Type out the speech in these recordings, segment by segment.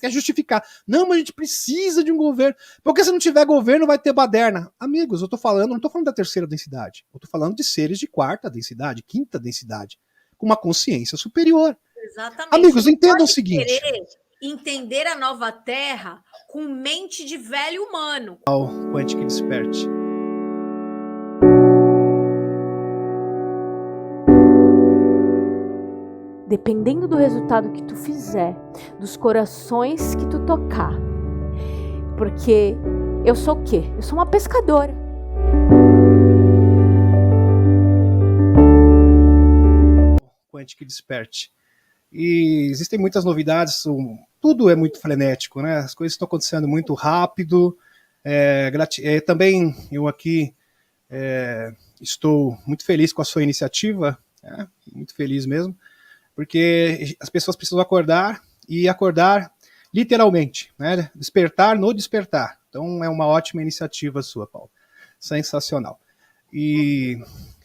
quer justificar. Não, mas a gente precisa de um governo. Porque se não tiver governo, vai ter baderna. Amigos, eu tô falando, não tô falando da terceira densidade. Eu tô falando de seres de quarta densidade, quinta densidade, com uma consciência superior. Exatamente. Amigos, não entendam o pode seguinte. querer entender a nova Terra com mente de velho humano. Quantic Desperte. Dependendo do resultado que tu fizer, dos corações que tu tocar. Porque eu sou o quê? Eu sou uma pescadora. Quantic Desperte. E existem muitas novidades, tudo é muito frenético, né? As coisas estão acontecendo muito rápido. Também eu aqui estou muito feliz com a sua iniciativa, muito feliz mesmo, porque as pessoas precisam acordar e acordar literalmente, né? Despertar no despertar. Então é uma ótima iniciativa sua, Paulo. Sensacional. E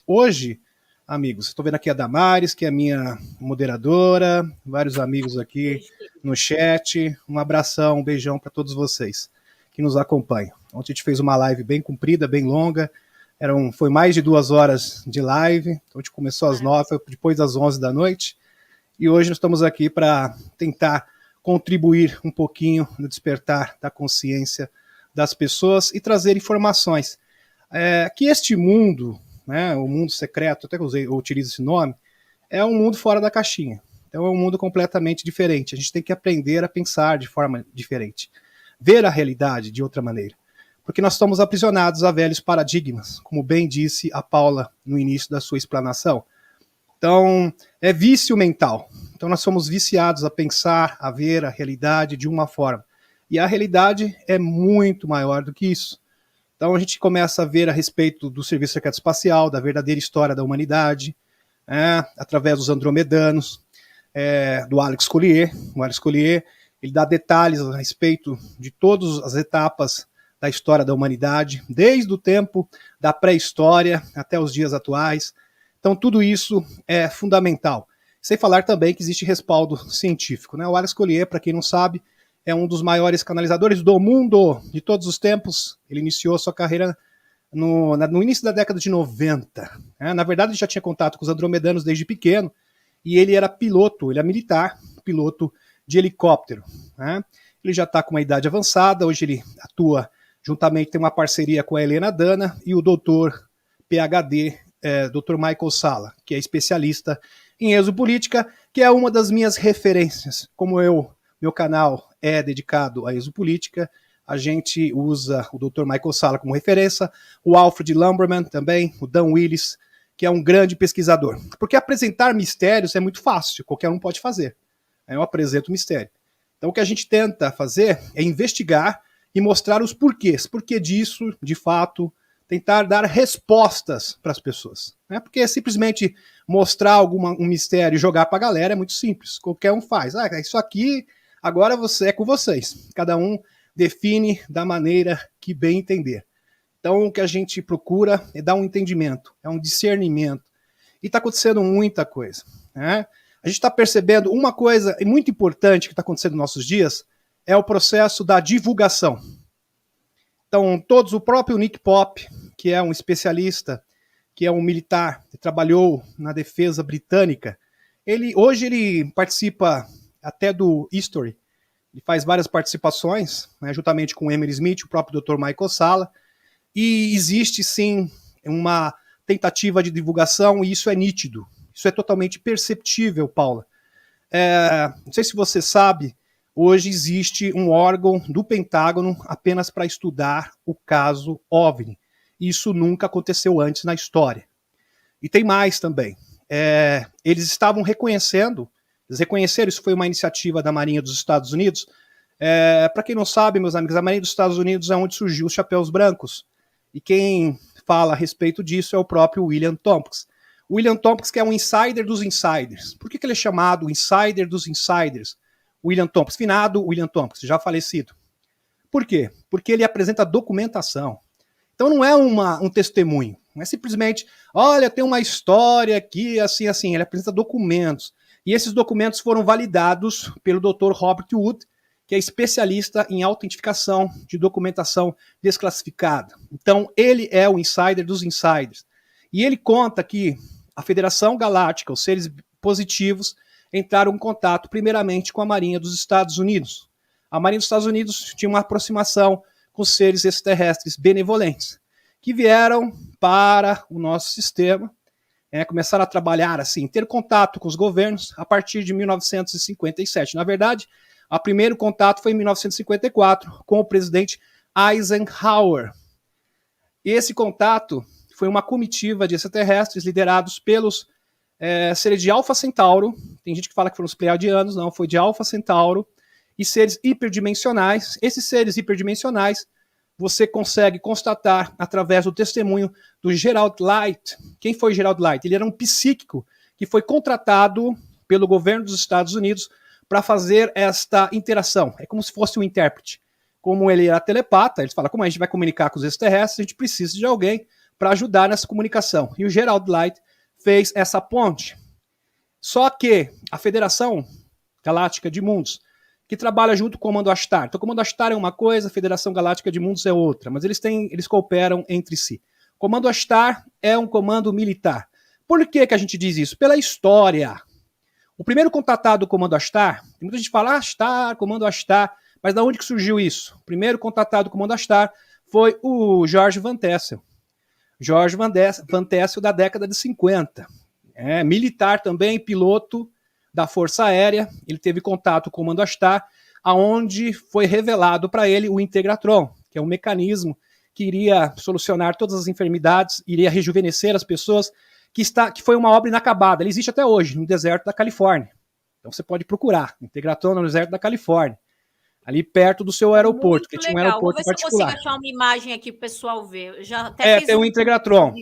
hoje, amigos, estou vendo aqui a Damares, que é a minha moderadora, vários amigos aqui no chat. Um abração, um beijão para todos vocês que nos acompanham. Ontem a gente fez uma live bem comprida, bem longa. Foi mais de 2 horas de live. Então a gente começou às 9, foi depois das 11 da noite. E hoje nós estamos aqui para tentar contribuir um pouquinho no despertar da consciência das pessoas e trazer informações. Que este mundo, né, o mundo secreto, até que eu utilizo esse nome, é um mundo fora da caixinha. Então é um mundo completamente diferente. A gente tem que aprender a pensar de forma diferente. Ver a realidade de outra maneira. Porque nós estamos aprisionados a velhos paradigmas, como bem disse a Paula no início da sua explanação. Então, é vício mental. Então nós somos viciados a pensar, a ver a realidade de uma forma. E a realidade é muito maior do que isso. Então a gente começa a ver a respeito do Serviço Secreto Espacial, da verdadeira história da humanidade, através dos andromedanos, do Alex Collier. O Alex Collier, ele dá detalhes a respeito de todas as etapas da história da humanidade, desde o tempo da pré-história até os dias atuais. Então tudo isso é fundamental. Sem falar também que existe respaldo científico, né? O Alex Collier, para quem não sabe, é um dos maiores canalizadores do mundo de todos os tempos. Ele iniciou sua carreira no início da década de 90. Na verdade, ele já tinha contato com os andromedanos desde pequeno, e ele era piloto, ele é militar, piloto de helicóptero. Ele já está com uma idade avançada, hoje ele atua juntamente, tem uma parceria com a Helena Dana e o doutor PhD, Dr. Michael Salla, que é especialista em exopolítica, que é uma das minhas referências. Como meu canal é dedicado à exopolítica, a gente usa o Dr. Michael Salla como referência, o Alfred Lumberman também, o Dan Willis, que é um grande pesquisador. Porque apresentar mistérios é muito fácil, qualquer um pode fazer. Eu apresento mistério. Então o que a gente tenta fazer é investigar e mostrar os porquês. Porquê disso, de fato, tentar dar respostas para as pessoas. Porque simplesmente mostrar um mistério e jogar para a galera é muito simples. Qualquer um faz. Isso aqui agora é com vocês. Cada um define da maneira que bem entender. Então o que a gente procura é dar um entendimento, é um discernimento. E está acontecendo muita coisa. A gente está percebendo uma coisa muito importante que está acontecendo nos nossos dias, é o processo da divulgação. Então, o próprio Nick Pope, que é um especialista, que é um militar, que trabalhou na defesa britânica, hoje ele participa até do History, ele faz várias participações, juntamente com o Emily Smith, o próprio Dr. Michael Salla, e existe sim uma tentativa de divulgação, e isso é nítido, isso é totalmente perceptível, Paula. Não sei se você sabe, hoje existe um órgão do Pentágono apenas para estudar o caso OVNI. Isso nunca aconteceu antes na história. E tem mais também. Eles estavam reconheceram, isso foi uma iniciativa da Marinha dos Estados Unidos. Para quem não sabe, meus amigos, a Marinha dos Estados Unidos é onde surgiu os chapéus brancos. E quem fala a respeito disso é o próprio William Tompkins. William Tompkins, que é um insider dos insiders. Por que ele é chamado insider dos insiders? William Tompkins, finado William Tompkins, já falecido. Por quê? Porque ele apresenta documentação. Então não é um testemunho, não é simplesmente, olha, tem uma história aqui, assim, assim. Ele apresenta documentos. E esses documentos foram validados pelo Dr. Robert Wood, que é especialista em autentificação de documentação desclassificada. Então, ele é o insider dos insiders. E ele conta que a Federação Galáctica, os seres positivos, entraram em contato primeiramente com a Marinha dos Estados Unidos. A Marinha dos Estados Unidos tinha uma aproximação com os seres extraterrestres benevolentes, que vieram para o nosso sistema, começaram a trabalhar assim, ter contato com os governos a partir de 1957. Na verdade, o primeiro contato foi em 1954 com o presidente Eisenhower. Esse contato foi uma comitiva de extraterrestres liderados pelos seres de Alpha Centauro. Tem gente que fala que foram os pleiadianos, não, foi de Alpha Centauro, e seres hiperdimensionais. Esses seres hiperdimensionais você consegue constatar através do testemunho do Gerald Light. Quem foi Gerald Light? Ele era um psíquico que foi contratado pelo governo dos Estados Unidos para fazer esta interação. É como se fosse um intérprete. Como ele era telepata, eles falam, como a gente vai comunicar com os extraterrestres, a gente precisa de alguém para ajudar nessa comunicação. E o Gerald Light fez essa ponte. Só que a Federação Galáctica de Mundos, que trabalha junto com o Comando Ashtar. Então, o Comando Ashtar é uma coisa, a Federação Galáctica de Mundos é outra, mas eles cooperam entre si. O Comando Ashtar é um comando militar. Por que a gente diz isso? Pela história. O primeiro contatado do Comando Ashtar, tem muita gente que fala Ashtar, Comando Ashtar, mas da onde que surgiu isso? O primeiro contatado do Comando Ashtar foi o George Van Tassel. George Van Tassel da década de 50. Militar também, piloto da Força Aérea. Ele teve contato com o Comando Ashtar, aonde foi revelado para ele o Integratron, que é um mecanismo que iria solucionar todas as enfermidades, iria rejuvenescer as pessoas, que foi uma obra inacabada. Ele existe até hoje, no deserto da Califórnia. Então você pode procurar, Integratron no deserto da Califórnia, ali perto do seu aeroporto, que tinha um aeroporto particular. Vou ver se eu consigo achar uma imagem aqui para o pessoal ver. Eu já até tem um Integratron.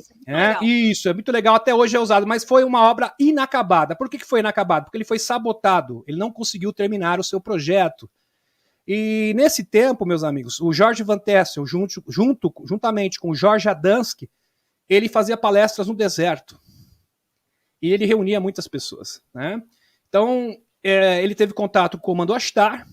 Isso, é muito legal, até hoje é usado, mas foi uma obra inacabada. Por que foi inacabado? Porque ele foi sabotado, ele não conseguiu terminar o seu projeto. E nesse tempo, meus amigos, o George Van Tassel, juntamente com o George Adamski, ele fazia palestras no deserto. E ele reunia muitas pessoas. Então, ele teve contato com o Comando Ashtar.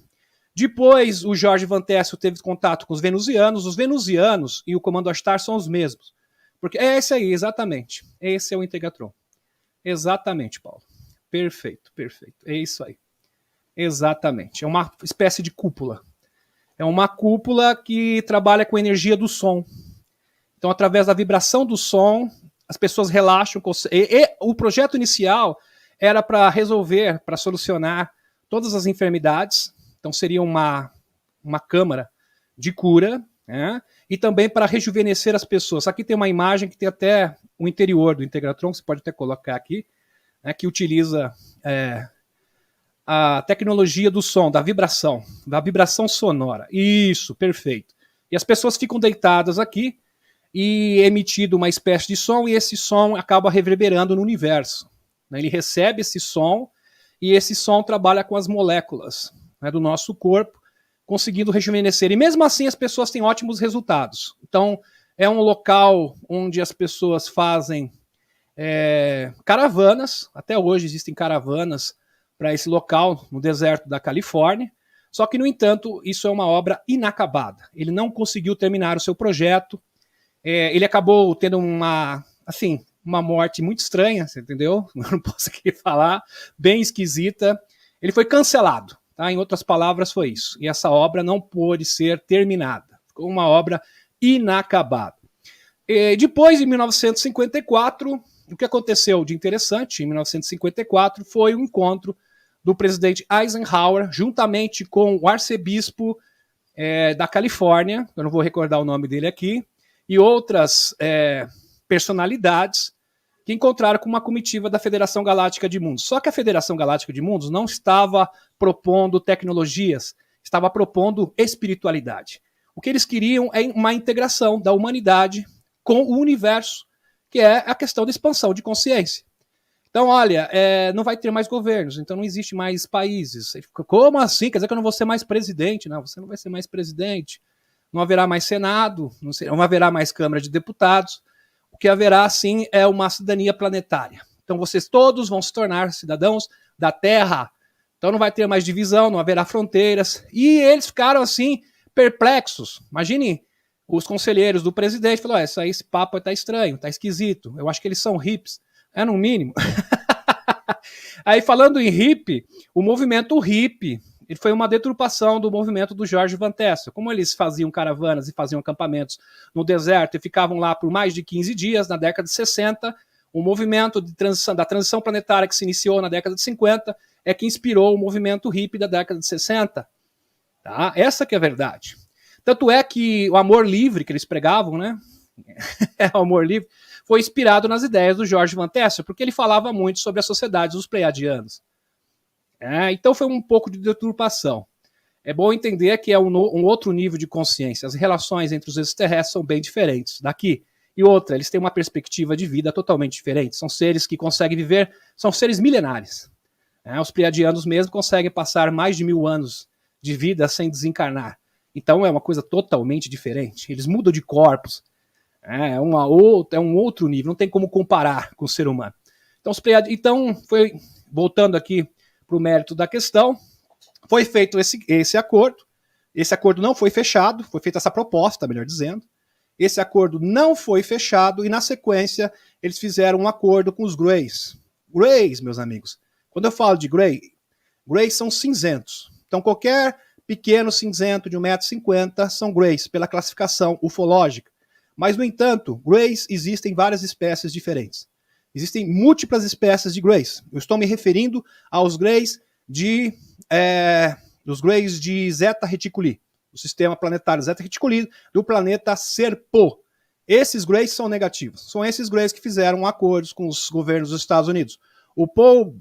Depois, o George Van Tassel teve contato com os venusianos. Os venusianos e o Comando Ashtar são os mesmos. Porque é esse aí, exatamente. Esse é o Integratron. Exatamente, Paulo. Perfeito, perfeito. É isso aí. Exatamente. É uma espécie de cúpula. É uma cúpula que trabalha com a energia do som. Então, através da vibração do som, as pessoas relaxam. E o projeto inicial era para resolver, para solucionar todas as enfermidades. Então, seria uma câmara de cura, e também para rejuvenescer as pessoas. Aqui tem uma imagem que tem até o interior do Integratron, que você pode até colocar aqui, que utiliza a tecnologia do som, da vibração sonora. Isso, perfeito. E as pessoas ficam deitadas aqui e emitido uma espécie de som, e esse som acaba reverberando no universo. Ele recebe esse som, e esse som trabalha com as moléculas do nosso corpo, conseguindo rejuvenescer. E mesmo assim as pessoas têm ótimos resultados. Então, é um local onde as pessoas fazem caravanas. Até hoje existem caravanas para esse local, no deserto da Califórnia. Só que, no entanto, isso é uma obra inacabada. Ele não conseguiu terminar o seu projeto. Ele acabou tendo uma morte muito estranha, você entendeu? Não posso aqui falar. Bem esquisita. Ele foi cancelado. Em outras palavras, foi isso. E essa obra não pôde ser terminada. Ficou uma obra inacabada. Depois, em 1954, o que aconteceu de interessante, em 1954, foi o encontro do presidente Eisenhower, juntamente com o arcebispo da Califórnia, eu não vou recordar o nome dele aqui, e outras personalidades que encontraram com uma comitiva da Federação Galáctica de Mundos. Só que a Federação Galáctica de Mundos não estava propondo tecnologias, estava propondo espiritualidade. O que eles queriam é uma integração da humanidade com o universo, que é a questão da expansão de consciência. Então, olha, não vai ter mais governos, então não existe mais países. Como assim? Quer dizer que eu não vou ser mais presidente? Não, você não vai ser mais presidente. Não haverá mais Senado, não haverá mais Câmara de Deputados. O que haverá, sim, é uma cidadania planetária. Então, vocês todos vão se tornar cidadãos da Terra Então não vai ter mais divisão, não haverá fronteiras. E eles ficaram assim, perplexos. Imagine os conselheiros do presidente falaram: esse papo tá estranho, tá esquisito. Eu acho que eles são hippies. No mínimo. Aí, falando em hippie, o movimento hippie ele foi uma deturpação do movimento do Jorge Van Tessel. Como eles faziam caravanas e faziam acampamentos no deserto e ficavam lá por mais de 15 dias, na década de 60, o movimento da transição planetária que se iniciou na década de 50 é que inspirou o movimento hippie da década de 60. Tá? Essa que é a verdade. Tanto é que o amor livre que eles pregavam, né? O amor livre, foi inspirado nas ideias do Jorge Van Tessel, porque ele falava muito sobre a sociedade dos pleiadianos. Então foi um pouco de deturpação. É bom entender que é um outro nível de consciência. As relações entre os extraterrestres são bem diferentes daqui. E outra, eles têm uma perspectiva de vida totalmente diferente. São seres que conseguem viver, são seres milenares. Os pleiadianos mesmo conseguem passar mais de 1000 anos de vida sem desencarnar. Então é uma coisa totalmente diferente. Eles mudam de corpos. É um outro nível, não tem como comparar com o ser humano. Então, voltando aqui para o mérito da questão, foi feito esse acordo. Esse acordo não foi fechado, foi feita essa proposta, melhor dizendo. Esse acordo não foi fechado e, na sequência, eles fizeram um acordo com os Greys. Greys, meus amigos. Quando eu falo de Greys são cinzentos. Então, qualquer pequeno cinzento de 1,50 m são Greys, pela classificação ufológica. Mas, no entanto, Greys existem várias espécies diferentes. Existem múltiplas espécies de Greys. Eu estou me referindo aos Greys de Zeta Reticuli, do sistema planetário Zeta Reticuli, do planeta Serpo. Esses Greys são negativos. São esses Greys que fizeram acordos com os governos dos Estados Unidos. O Paul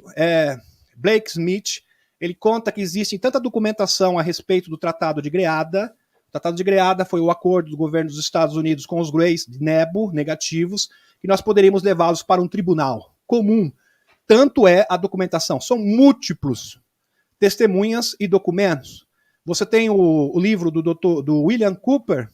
Blake Smith, ele conta que existe tanta documentação a respeito do Tratado de Greada. O Tratado de Greada foi o acordo do governo dos Estados Unidos com os Greys de Nebo, negativos, que nós poderíamos levá-los para um tribunal comum. Tanto é a documentação. São múltiplos testemunhas e documentos. Você tem o livro do William Cooper,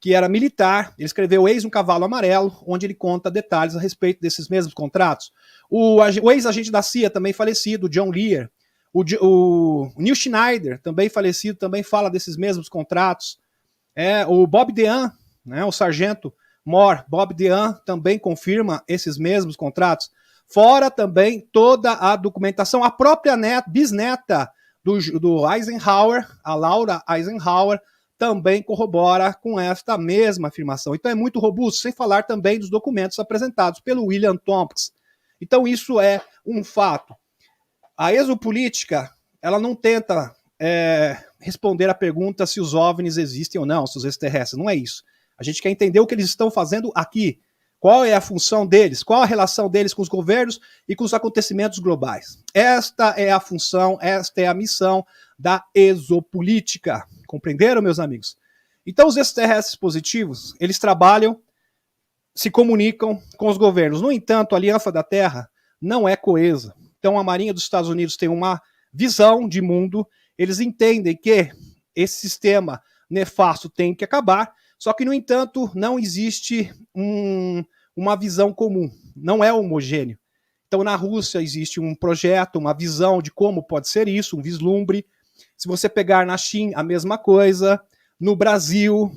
que era militar, ele escreveu Eis um Cavalo Amarelo, onde ele conta detalhes a respeito desses mesmos contratos. O ex-agente da CIA, também falecido, John Lear, o Neil Schneider, também falecido, também fala desses mesmos contratos. O Bob Dean, né, o sargento Moore, Bob Dean, também confirma esses mesmos contratos. Fora também toda a documentação, a própria bisneta do Eisenhower, a Laura Eisenhower, também corrobora com esta mesma afirmação. Então é muito robusto, sem falar também dos documentos apresentados pelo William Tompkins. Então isso é um fato. A exopolítica, ela não tenta responder a pergunta se os OVNIs existem ou não, se os extraterrestres. Não é isso. A gente quer entender o que eles estão fazendo aqui. Qual é a função deles? Qual a relação deles com os governos e com os acontecimentos globais? Esta é a função, esta é a missão da exopolítica. Compreenderam, meus amigos? Então, os extraterrestres positivos, eles trabalham, se comunicam com os governos. No entanto, a Aliança da Terra não é coesa. Então, a Marinha dos Estados Unidos tem uma visão de mundo, eles entendem que esse sistema nefasto tem que acabar, só que, no entanto, não existe uma visão comum, não é homogêneo. Então, na Rússia existe um projeto, uma visão de como pode ser isso, um vislumbre. Se você pegar na China, a mesma coisa. No Brasil,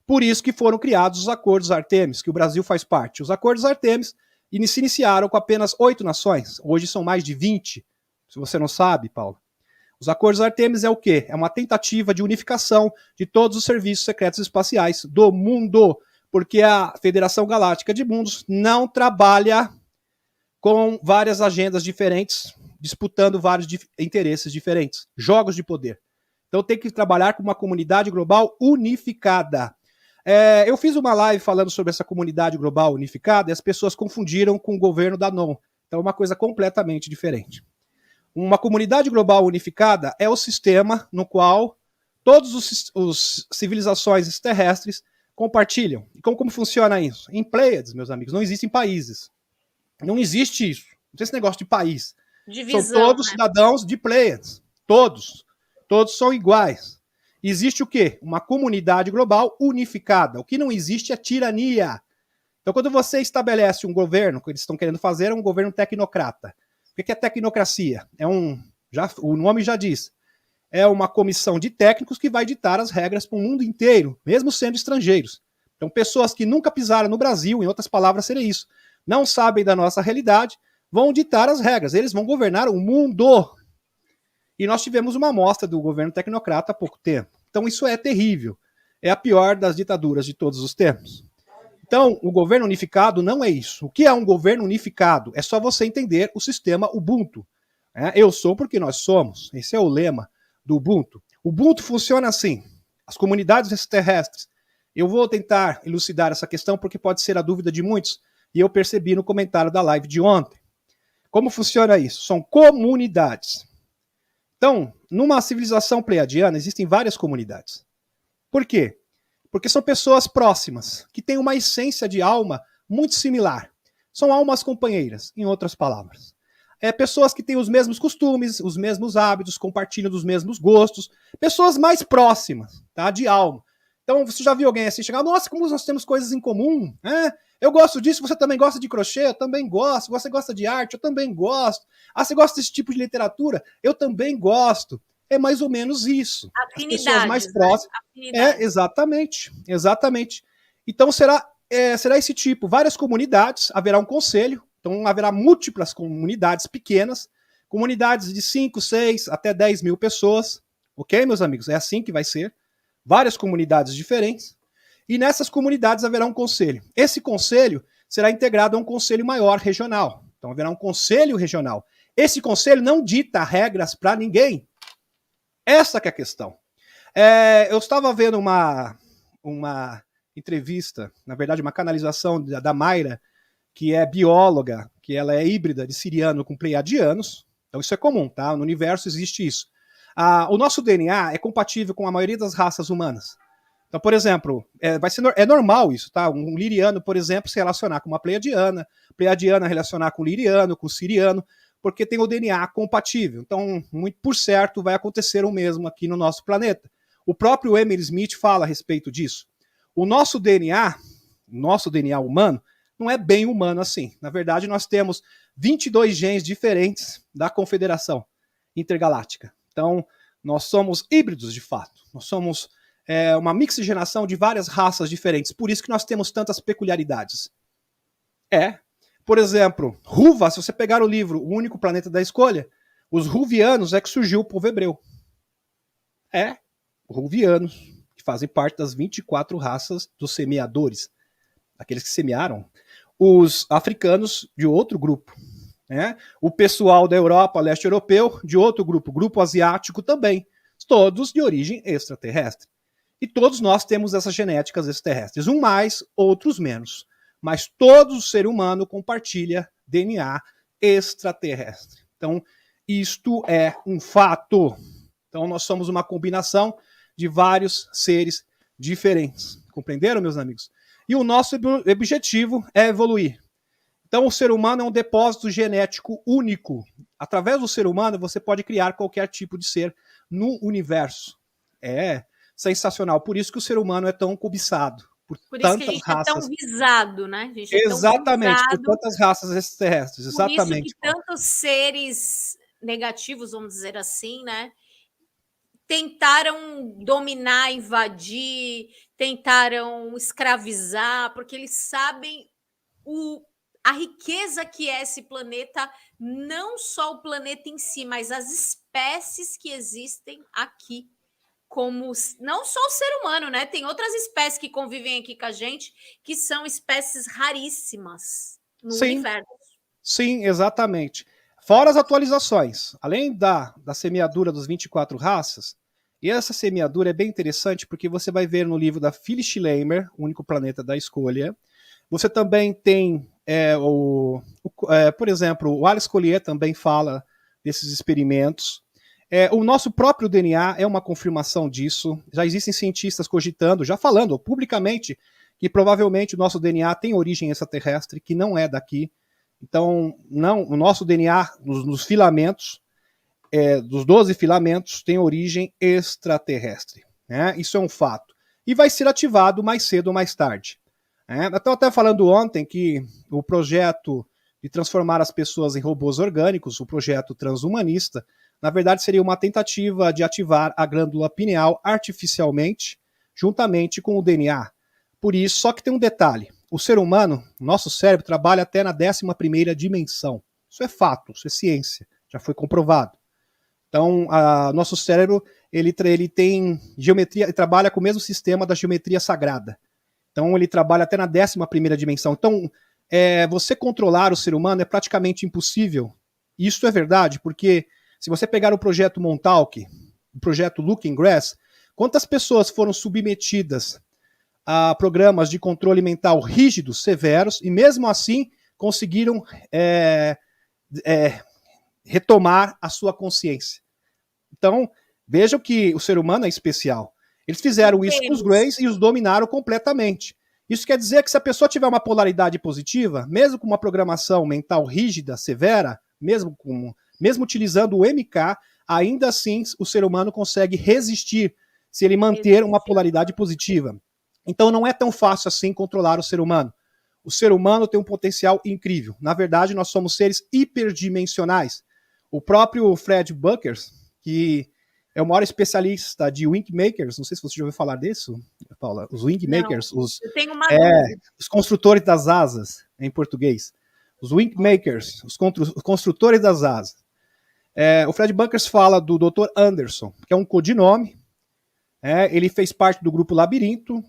por isso que foram criados os Acordos Artemis, que o Brasil faz parte. Os Acordos Artemis se iniciaram com apenas 8 nações, hoje são mais de 20, se você não sabe, Paulo. Os Acordos Artemis é o quê? É uma tentativa de unificação de todos os serviços secretos espaciais do mundo, porque a Federação Galáctica de Mundos não trabalha com várias agendas diferentes, disputando vários interesses diferentes, jogos de poder. Então tem que trabalhar com uma comunidade global unificada. Eu fiz uma live falando sobre essa comunidade global unificada e as pessoas confundiram com o governo da NON. Então é uma coisa completamente diferente. Uma comunidade global unificada é o sistema no qual todas as civilizações terrestres compartilham. E como funciona isso? Em Pleiades, meus amigos, não existem países. Não existe isso. Não tem esse negócio de país. Divisão, são todos cidadãos de Pleiades. Todos. Todos são iguais. Existe o quê? Uma comunidade global unificada. O que não existe é tirania. Então, quando você estabelece um governo, o que eles estão querendo fazer é um governo tecnocrata. O que é tecnocracia? O nome já diz, é uma comissão de técnicos que vai ditar as regras para o mundo inteiro, mesmo sendo estrangeiros. Então, pessoas que nunca pisaram no Brasil, em outras palavras, seria isso, não sabem da nossa realidade, vão ditar as regras, eles vão governar o mundo. E nós tivemos uma amostra do governo tecnocrata há pouco tempo. Então, isso é terrível. É a pior das ditaduras de todos os tempos. Então, o governo unificado não é isso. O que é um governo unificado? É só você entender o sistema Ubuntu. Eu sou porque nós somos. Esse é o lema do Ubuntu. O Ubuntu funciona assim. As comunidades extraterrestres. Eu vou tentar elucidar essa questão porque pode ser a dúvida de muitos. E eu percebi no comentário da live de ontem. Como funciona isso? São comunidades. Então, numa civilização pleiadiana, existem várias comunidades. Por quê? Porque são pessoas próximas, que têm uma essência de alma muito similar. São almas companheiras, em outras palavras. Pessoas que têm os mesmos costumes, os mesmos hábitos, compartilham dos mesmos gostos. Pessoas mais próximas, tá? De alma. Então, você já viu alguém assim chegar, nossa, como nós temos coisas em comum, né? Eu gosto disso, você também gosta de crochê? Eu também gosto. Você gosta de arte? Eu também gosto. Ah, você gosta desse tipo de literatura? Eu também gosto. É mais ou menos isso. As pessoas mais próximas. Exatamente. Então será esse tipo. Várias comunidades, haverá um conselho. Então haverá múltiplas comunidades pequenas. Comunidades de 5, 6, até 10 mil pessoas. Ok, meus amigos? É assim que vai ser. Várias comunidades diferentes. E nessas comunidades haverá um conselho. Esse conselho será integrado a um conselho maior regional. Então haverá um conselho regional. Esse conselho não dita regras para ninguém. Essa que é a questão. Eu estava vendo uma entrevista, na verdade uma canalização da Mayra, que é bióloga, que ela é híbrida de siriano com pleiadianos. Então isso é comum, tá? No universo existe isso. O nosso DNA é compatível com a maioria das raças humanas. Então, por exemplo, é normal isso, tá? Um liriano, por exemplo, se relacionar com uma pleiadiana relacionar com liriano, com siriano, porque tem o DNA compatível. Então, muito por certo, vai acontecer o mesmo aqui no nosso planeta. O próprio Emil Smith fala a respeito disso. O nosso DNA humano, não é bem humano assim. Na verdade, nós temos 22 genes diferentes da Confederação Intergaláctica. Então, nós somos híbridos, de fato. Nós somos uma mixigenação de várias raças diferentes. Por isso que nós temos tantas peculiaridades. Por exemplo, Ruva, se você pegar o livro O Único Planeta da Escolha, os Ruvianos é que surgiu o povo hebreu. Ruvianos, que fazem parte das 24 raças dos semeadores, aqueles que semearam. Os africanos, de outro grupo. O pessoal da Europa, leste europeu, de outro grupo. Grupo asiático também. Todos de origem extraterrestre. E todos nós temos essas genéticas extraterrestres. Um mais, outros menos. Mas todo o ser humano compartilha DNA extraterrestre. Então, isto é um fato. Então, nós somos uma combinação de vários seres diferentes. Compreenderam, meus amigos? E o nosso objetivo é evoluir. Então, o ser humano é um depósito genético único. Através do ser humano, você pode criar qualquer tipo de ser no universo. É sensacional. Por isso que o ser humano é tão cobiçado. Por isso que a gente raças. É tão visado, né? A gente exatamente, por tantas raças extraterrestres. Exatamente. Por isso que tantos seres negativos, vamos dizer assim, né? Tentaram dominar, invadir, tentaram escravizar, porque eles sabem a riqueza que é esse planeta, não só o planeta em si, mas as espécies que existem aqui. Como não só o ser humano, né? Tem outras espécies que convivem aqui com a gente que são espécies raríssimas no universo. Sim, exatamente. Fora as atualizações, além da semeadura dos 24 raças, e essa semeadura é bem interessante porque você vai ver no livro da Phyllis Schleimer, O Único Planeta da Escolha, você também tem, por exemplo, o Alice Collier também fala desses experimentos. O nosso próprio DNA é uma confirmação disso. Já existem cientistas cogitando, já falando publicamente, que provavelmente o nosso DNA tem origem extraterrestre, que não é daqui. Então, o nosso DNA, nos filamentos, dos 12 filamentos, tem origem extraterrestre. Isso é um fato. E vai ser ativado mais cedo ou mais tarde. Estou até falando ontem que o projeto de transformar as pessoas em robôs orgânicos, o projeto transhumanista, na verdade seria uma tentativa de ativar a glândula pineal artificialmente, juntamente com o DNA. Por isso, só que tem um detalhe, o ser humano, nosso cérebro, trabalha até na 11ª dimensão. Isso é fato, isso é ciência, já foi comprovado. Então, nosso cérebro, ele tem geometria, ele trabalha com o mesmo sistema da geometria sagrada. Então, ele trabalha até na 11ª dimensão. Então, você controlar o ser humano é praticamente impossível. Isso é verdade, porque se você pegar o projeto Montauk, o projeto Looking Glass, quantas pessoas foram submetidas a programas de controle mental rígidos, severos, e mesmo assim conseguiram retomar a sua consciência. Então, vejam que o ser humano é especial. Eles fizeram isso com os Greys e os dominaram completamente. Isso quer dizer que se a pessoa tiver uma polaridade positiva, mesmo com uma programação mental rígida, severa, mesmo utilizando o MK, ainda assim o ser humano consegue resistir se ele manter uma polaridade positiva. Então não é tão fácil assim controlar o ser humano. O ser humano tem um potencial incrível. Na verdade, nós somos seres hiperdimensionais. O próprio Fred Bunkers, que é o maior especialista de Wingmakers, não sei se você já ouviu falar disso, Paula, os Wingmakers, os construtores das asas, em português. Os Wingmakers, os construtores das asas. O Fred Bunkers fala do Dr. Anderson, que é um codinome. Ele fez parte do grupo Labirinto,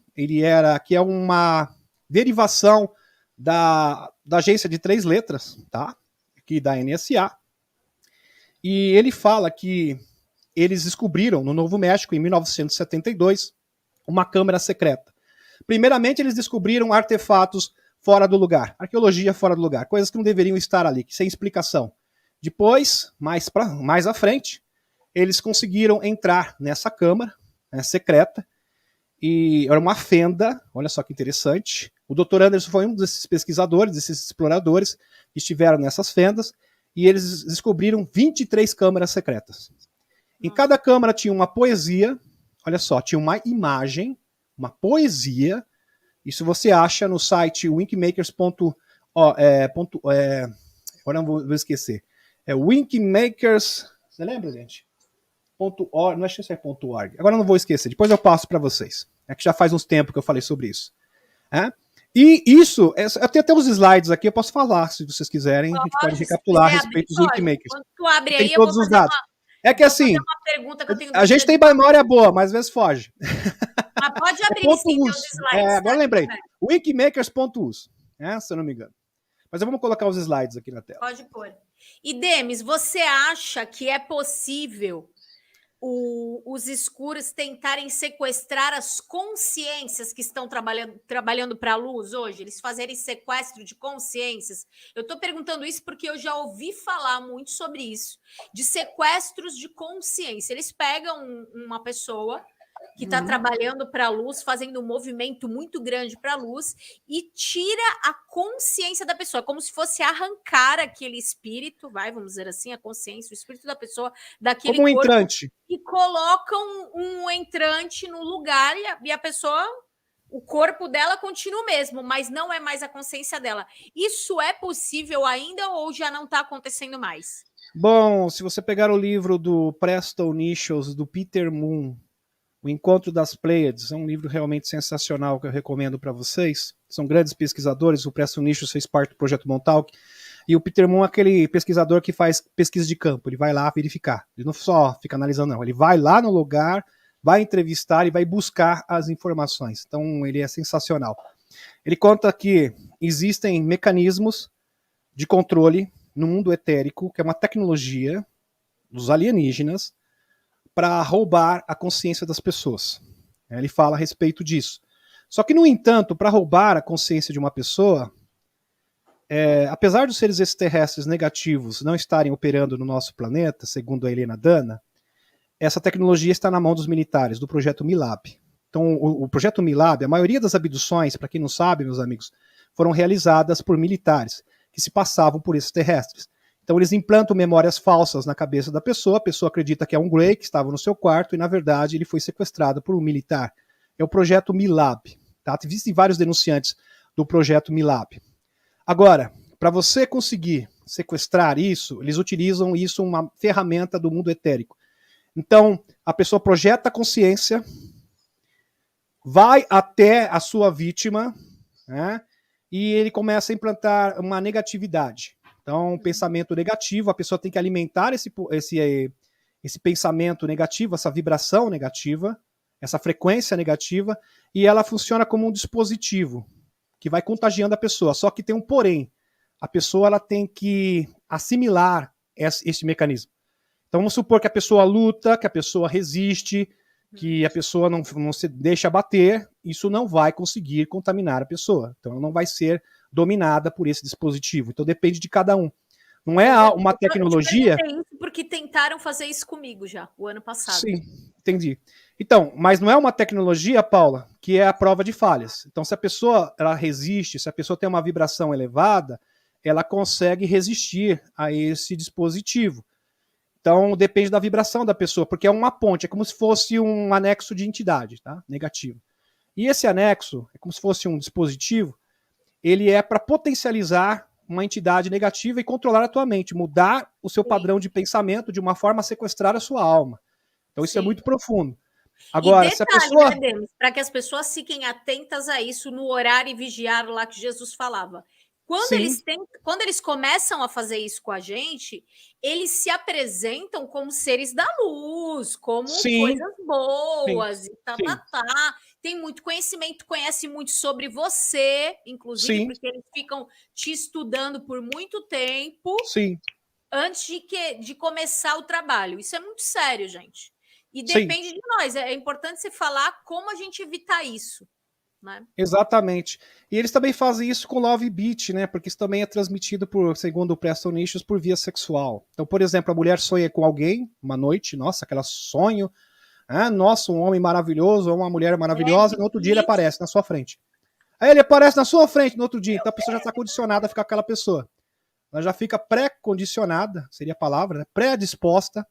que é uma derivação da agência de 3 letras, tá? Aqui da NSA. E ele fala que eles descobriram no Novo México, em 1972, uma câmara secreta. Primeiramente, eles descobriram artefatos fora do lugar, arqueologia fora do lugar, coisas que não deveriam estar ali, sem explicação. Depois, mais à frente, eles conseguiram entrar nessa câmara secreta, e era uma fenda, olha só que interessante. O Dr. Anderson foi um desses pesquisadores, desses exploradores, que estiveram nessas fendas, e eles descobriram 23 câmaras secretas. Em cada câmara tinha uma poesia, olha só, tinha uma imagem, uma poesia. Isso você acha no site winkmakers.org. Agora não vou esquecer. Winkmakers. Você lembra, gente? .org, não acho que é .org. Agora não vou esquecer, depois eu passo para vocês. É que já faz uns tempos que eu falei sobre isso. E isso, eu tenho até os slides aqui, eu posso falar, se vocês quiserem, a gente pode recapitular a respeito dos Winkmakers. Quando tu abre tem aí, todos os dados. É que assim, a gente tem memória boa, mas às vezes foge. Mas pode abrir sim, os slides. Agora lembrei. Winkmakers.us, se eu não me engano. Mas vamos colocar os slides aqui na tela. Pode pôr. E Demis, você acha que é possível os escuros tentarem sequestrar as consciências que estão trabalhando para a luz hoje? Eles fazerem sequestro de consciências? Eu estou perguntando isso porque eu já ouvi falar muito sobre isso, de sequestros de consciência. Eles pegam uma pessoa que está trabalhando para a luz, fazendo um movimento muito grande para a luz e tira a consciência da pessoa, como se fosse arrancar aquele espírito, vamos dizer assim, a consciência, o espírito da pessoa daquele como um corpo, entrante. E colocam um entrante no lugar e a pessoa, o corpo dela continua o mesmo, mas não é mais a consciência dela. Isso é possível ainda ou já não está acontecendo mais? Bom, se você pegar o livro do Preston Nichols, do Peter Moon, O Encontro das Pleiades, é um livro realmente sensacional que eu recomendo para vocês. São grandes pesquisadores, o Preston Nichols fez parte do projeto Montauk, e o Peter Moon é aquele pesquisador que faz pesquisa de campo, ele vai lá verificar, ele não só fica analisando não, ele vai lá no lugar, vai entrevistar e vai buscar as informações, então ele é sensacional. Ele conta que existem mecanismos de controle no mundo etérico, que é uma tecnologia dos alienígenas, para roubar a consciência das pessoas. Ele fala a respeito disso. Só que, no entanto, para roubar a consciência de uma pessoa, apesar dos seres extraterrestres negativos não estarem operando no nosso planeta, segundo a Helena Dana, essa tecnologia está na mão dos militares, do projeto Milab. Então, o projeto Milab, a maioria das abduções, para quem não sabe, meus amigos, foram realizadas por militares, que se passavam por extraterrestres. Então eles implantam memórias falsas na cabeça da pessoa, a pessoa acredita que é um Grey que estava no seu quarto e na verdade ele foi sequestrado por um militar. É o projeto Milab. Tá? Existem vários denunciantes do projeto Milab. Agora, para você conseguir sequestrar isso, eles utilizam isso, uma ferramenta do mundo etérico. Então, a pessoa projeta a consciência, vai até a sua vítima, né, e ele começa a implantar uma negatividade. Então, um pensamento negativo, a pessoa tem que alimentar esse pensamento negativo, essa vibração negativa, essa frequência negativa, e ela funciona como um dispositivo que vai contagiando a pessoa. Só que tem um porém. A pessoa ela tem que assimilar esse mecanismo. Então vamos supor que a pessoa luta, que a pessoa resiste, que a pessoa não se deixa abater, isso não vai conseguir contaminar a pessoa. Então ela não vai ser dominada por esse dispositivo. Então depende de cada um. Não é uma tecnologia... Eu isso porque tentaram fazer isso comigo já, o ano passado. Sim, entendi. Então, mas não é uma tecnologia, Paula, que é a prova de falhas. Então se a pessoa ela resiste, se a pessoa tem uma vibração elevada, ela consegue resistir a esse dispositivo. Então, depende da vibração da pessoa, porque é uma ponte, é como se fosse um anexo de entidade, tá? Negativo. E esse anexo, é como se fosse um dispositivo, ele é para potencializar uma entidade negativa e controlar a tua mente, mudar o seu padrão de pensamento de uma forma a sequestrar a sua alma. Então, isso é muito profundo. Agora, e detalhe, se a pessoa... né, Denis, para que as pessoas fiquem atentas a isso no orar e vigiar lá que Jesus falava. Quando eles começam a fazer isso com a gente, eles se apresentam como seres da luz, como coisas boas, e tem muito conhecimento, conhece muito sobre você, inclusive, porque eles ficam te estudando por muito tempo antes de começar o trabalho. Isso é muito sério, gente. E depende de nós. É importante você falar como a gente evitar isso. Né? Exatamente. E eles também fazem isso com Love Beat, né? Porque isso também é transmitido segundo o Preston Nichols, por via sexual. Então, por exemplo, a mulher sonha com alguém uma noite, nossa, aquela sonho, nossa, um homem maravilhoso, ou uma mulher maravilhosa, e no outro dia ele aparece na sua frente. Aí ele aparece na sua frente no outro dia, então a pessoa já está condicionada a ficar com aquela pessoa. Ela já fica pré-condicionada, seria a palavra, né? Predisposta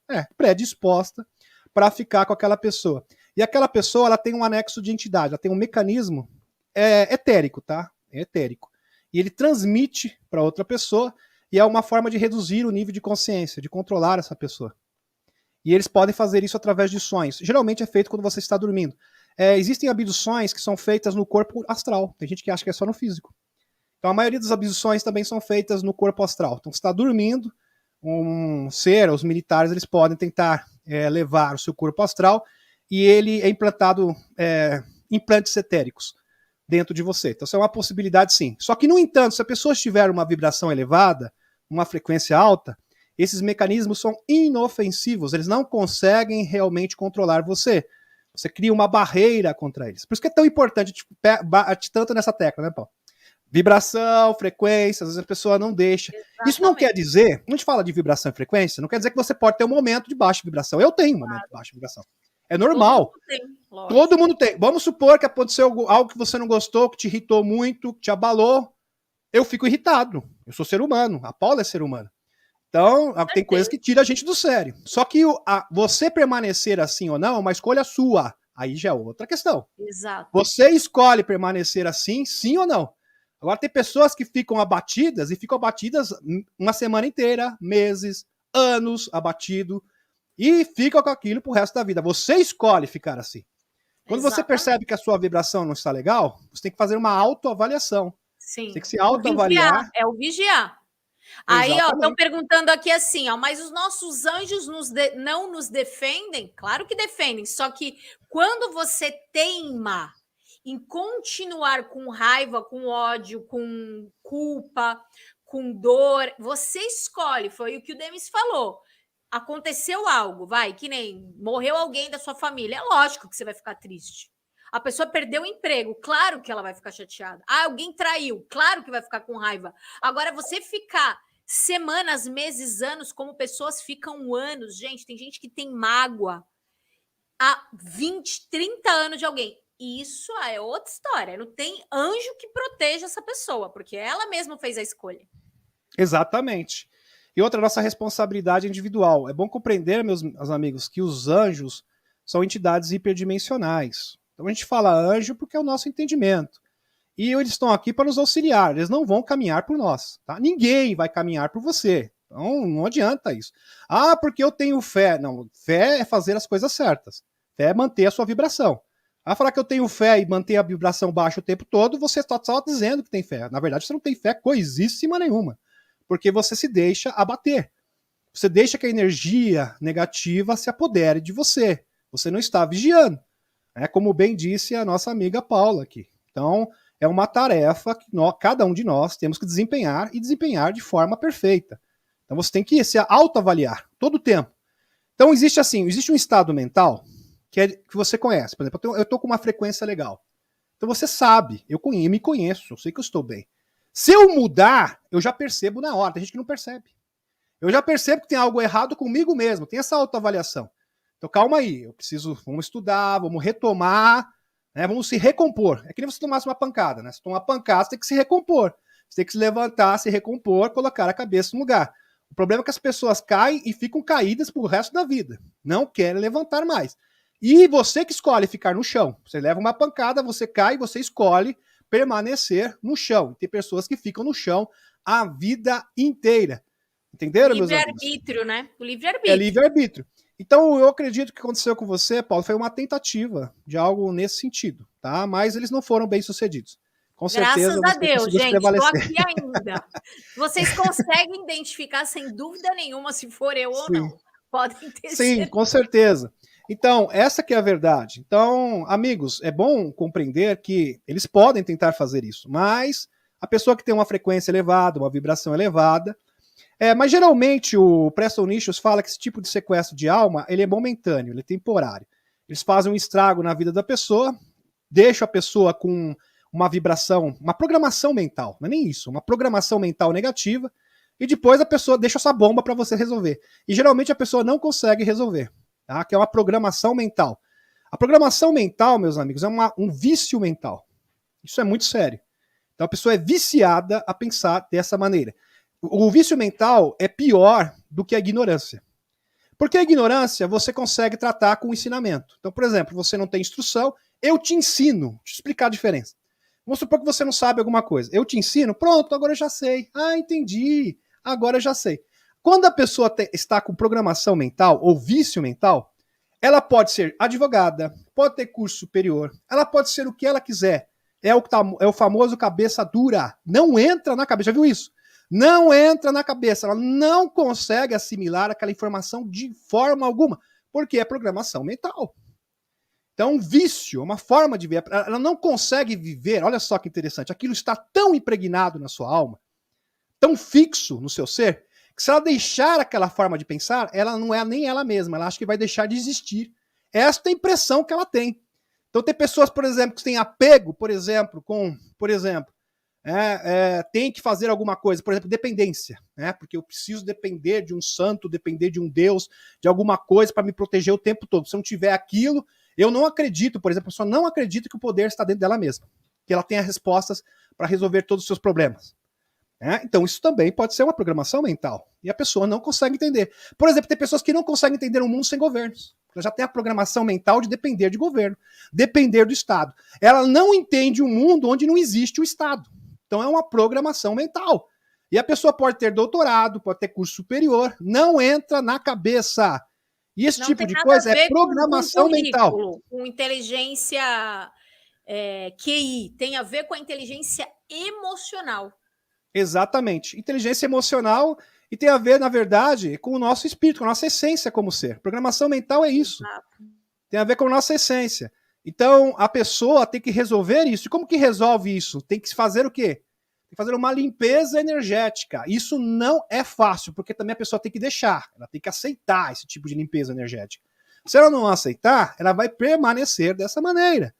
para ficar com aquela pessoa. E aquela pessoa, ela tem um anexo de entidade, ela tem um mecanismo etérico, tá? É etérico. E ele transmite para outra pessoa e é uma forma de reduzir o nível de consciência, de controlar essa pessoa. E eles podem fazer isso através de sonhos. Geralmente é feito quando você está dormindo. Existem abduções que são feitas no corpo astral. Tem gente que acha que é só no físico. Então a maioria das abduções também são feitas no corpo astral. Então você está dormindo, os militares, eles podem tentar levar o seu corpo astral e ele é implantado implantes etéricos dentro de você. Então, isso é uma possibilidade, sim. Só que, no entanto, se a pessoa tiver uma vibração elevada, uma frequência alta, esses mecanismos são inofensivos, eles não conseguem realmente controlar você. Você cria uma barreira contra eles. Por isso que é tão importante, bate tanto nessa tecla, né, Paulo? Vibração, frequência, às vezes a pessoa não deixa. Exatamente. Isso não quer dizer, quando a gente fala de vibração e frequência, não quer dizer que você pode ter um momento de baixa vibração. Eu tenho um momento de baixa vibração. É normal. Todo mundo tem. Vamos supor que aconteceu algo que você não gostou, que te irritou muito, que te abalou. Eu fico irritado. Eu sou ser humano. A Paula é ser humano. Então, tem coisas que tiram a gente do sério. Só que você permanecer assim ou não é uma escolha sua. Aí já é outra questão. Exato. Você escolhe permanecer assim, sim ou não. Agora, tem pessoas que ficam abatidas e ficam abatidas uma semana inteira, meses, anos abatido. E fica com aquilo pro resto da vida. Você escolhe ficar assim. Quando você percebe que a sua vibração não está legal, você tem que fazer uma autoavaliação. Sim. Você tem que se autoavaliar. É o vigiar. Aí, estão perguntando aqui assim, mas os nossos anjos não nos defendem? Claro que defendem, só que quando você teima em continuar com raiva, com ódio, com culpa, com dor, você escolhe, foi o que o Demis falou. Aconteceu algo, que nem morreu alguém da sua família, é lógico que você vai ficar triste. A pessoa perdeu o emprego, claro que ela vai ficar chateada. Alguém traiu, claro que vai ficar com raiva. Agora, você ficar semanas, meses, anos, como pessoas ficam anos, gente, tem gente que tem mágoa há 20, 30 anos de alguém. Isso é outra história. Não tem anjo que proteja essa pessoa, porque ela mesma fez a escolha. Exatamente. E outra, nossa responsabilidade individual. É bom compreender, meus amigos, que os anjos são entidades hiperdimensionais. Então a gente fala anjo porque é o nosso entendimento. e eles estão aqui para nos auxiliar, eles não vão caminhar por nós, tá? Ninguém vai caminhar por você, então não adianta isso. Ah, porque eu tenho fé. Não, fé é fazer as coisas certas, fé é manter a sua vibração. Ah, falar que eu tenho fé e manter a vibração baixa o tempo todo, você está só dizendo que tem fé. Na verdade, você não tem fé coisíssima nenhuma, porque você se deixa abater. Você deixa que a energia negativa se apodere de você. Você não está vigiando. Como bem disse a nossa amiga Paula aqui. Então, é uma tarefa que cada um de nós temos que desempenhar e desempenhar de forma perfeita. Então, você tem que se autoavaliar todo o tempo. Então, existe um estado mental que você conhece. Por exemplo, eu estou com uma frequência legal. Então, você sabe, eu me conheço, eu sei que eu estou bem. Se eu mudar, eu já percebo na hora. Tem gente que não percebe. Eu já percebo que tem algo errado comigo mesmo. Tem essa autoavaliação. Então, calma aí. Vamos estudar, vamos retomar, né, vamos se recompor. É que nem você tomasse uma pancada, né? Se tomar uma pancada, você tem que se recompor. Você tem que se levantar, se recompor, colocar a cabeça no lugar. O problema é que as pessoas caem e ficam caídas pro resto da vida. Não querem levantar mais. E você que escolhe ficar no chão. Você leva uma pancada, você cai e você escolhe permanecer no chão. Tem pessoas que ficam no chão a vida inteira. Entenderam, meus amigos? Livre-arbítrio, né? O livre-arbítrio. É livre-arbítrio. Então, eu acredito que o que aconteceu com você, Paulo, foi uma tentativa de algo nesse sentido, tá? Mas eles não foram bem sucedidos. Com certeza. Graças a Deus, gente. Estou aqui ainda. Vocês conseguem identificar, sem dúvida nenhuma, se for eu ou não. Podem ter certeza. Sim, com certeza. Então, essa que é a verdade. Então, amigos, é bom compreender que eles podem tentar fazer isso, mas a pessoa que tem uma frequência elevada, uma vibração elevada, mas geralmente o Preston Nichols fala que esse tipo de sequestro de alma, ele é momentâneo, ele é temporário. Eles fazem um estrago na vida da pessoa, deixam a pessoa com uma vibração, uma programação mental, não é nem isso, uma programação mental negativa, e depois a pessoa deixa essa bomba para você resolver. E geralmente a pessoa não consegue resolver. Tá? Que é uma programação mental. A programação mental, meus amigos, é um vício mental. Isso é muito sério. Então a pessoa é viciada a pensar dessa maneira. O vício mental é pior do que a ignorância. Porque a ignorância você consegue tratar com o ensinamento. Então, por exemplo, você não tem instrução, eu te ensino. Deixa eu explicar a diferença. Vamos supor que você não sabe alguma coisa. Eu te ensino, pronto, agora eu já sei. Ah, entendi, agora eu já sei. Quando a pessoa está com programação mental ou vício mental, ela pode ser advogada, pode ter curso superior, ela pode ser o que ela quiser. É o famoso cabeça dura. Não entra na cabeça. Já viu isso? Não entra na cabeça. Ela não consegue assimilar aquela informação de forma alguma, porque é programação mental. Então, vício, uma forma de ver. Ela não consegue viver. Olha só que interessante. Aquilo está tão impregnado na sua alma, tão fixo no seu ser, que se ela deixar aquela forma de pensar, ela não é nem ela mesma, ela acha que vai deixar de existir. Esta é a impressão que ela tem. Então tem pessoas, por exemplo, que têm apego, tem que fazer alguma coisa, por exemplo, dependência, né? Porque eu preciso depender de um santo, depender de um Deus, de alguma coisa para me proteger o tempo todo. Se eu não tiver aquilo, eu não acredito, por exemplo, a pessoa não acredita que o poder está dentro dela mesma, que ela tenha respostas para resolver todos os seus problemas. Então isso também pode ser uma programação mental. E a pessoa não consegue entender. Por exemplo, tem pessoas que não conseguem entender um mundo sem governos. Ela já tem a programação mental de depender de governo, depender do Estado. Ela não entende um mundo onde não existe o Estado. Então é uma programação mental. E a pessoa pode ter doutorado, pode ter curso superior, não entra na cabeça. E esse tipo de coisa é programação mental. Com inteligência QI, tem a ver com a inteligência emocional. Exatamente. Inteligência emocional e tem a ver, na verdade, com o nosso espírito, com a nossa essência como ser. Programação mental é isso. Exato. Tem a ver com a nossa essência. Então, a pessoa tem que resolver isso. E como que resolve isso? Tem que fazer o quê? Tem que fazer uma limpeza energética. Isso não é fácil, porque também a pessoa tem que deixar. Ela tem que aceitar esse tipo de limpeza energética. Se ela não aceitar, ela vai permanecer dessa maneira.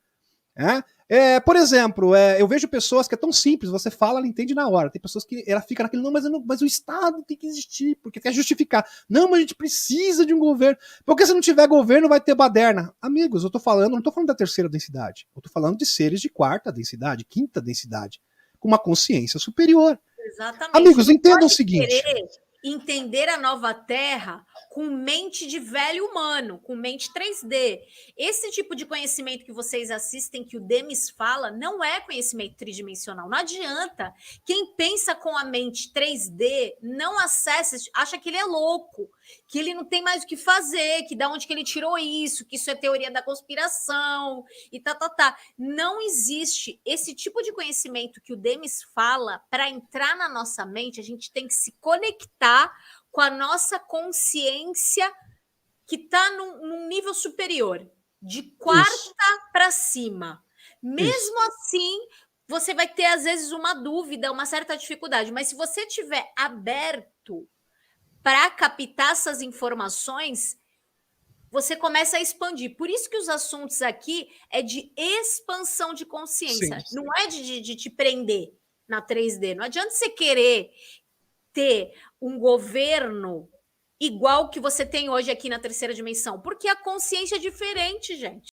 Por exemplo, eu vejo pessoas que é tão simples, você fala, ela entende na hora. Tem pessoas que ela fica naquele, mas o Estado tem que existir, porque quer justificar. Não, mas a gente precisa de um governo. Porque se não tiver governo, vai ter baderna. Amigos, não estou falando da terceira densidade. Eu estou falando de seres de quarta densidade, quinta densidade, com uma consciência superior. Exatamente. Amigos, entendam o seguinte. entender a nova Terra com mente de velho humano, com mente 3D. Esse tipo de conhecimento que vocês assistem, que o Demis fala, não é conhecimento tridimensional. Não adianta. Quem pensa com a mente 3D não acessa, acha que ele é louco, que ele não tem mais o que fazer, que da onde que ele tirou isso, que isso é teoria da conspiração e tá. Não existe esse tipo de conhecimento que o Demis fala. Para entrar na nossa mente, a gente tem que se conectar com a nossa consciência que está num nível superior, de quarta para cima. Mesmo assim, você vai ter, às vezes, uma dúvida, uma certa dificuldade, mas se você estiver aberto para captar essas informações, você começa a expandir. Por isso que os assuntos aqui é de expansão de consciência, Sim. não é de te prender na 3D. Não adianta você querer ter um governo igual que você tem hoje aqui na terceira dimensão, porque a consciência é diferente, gente.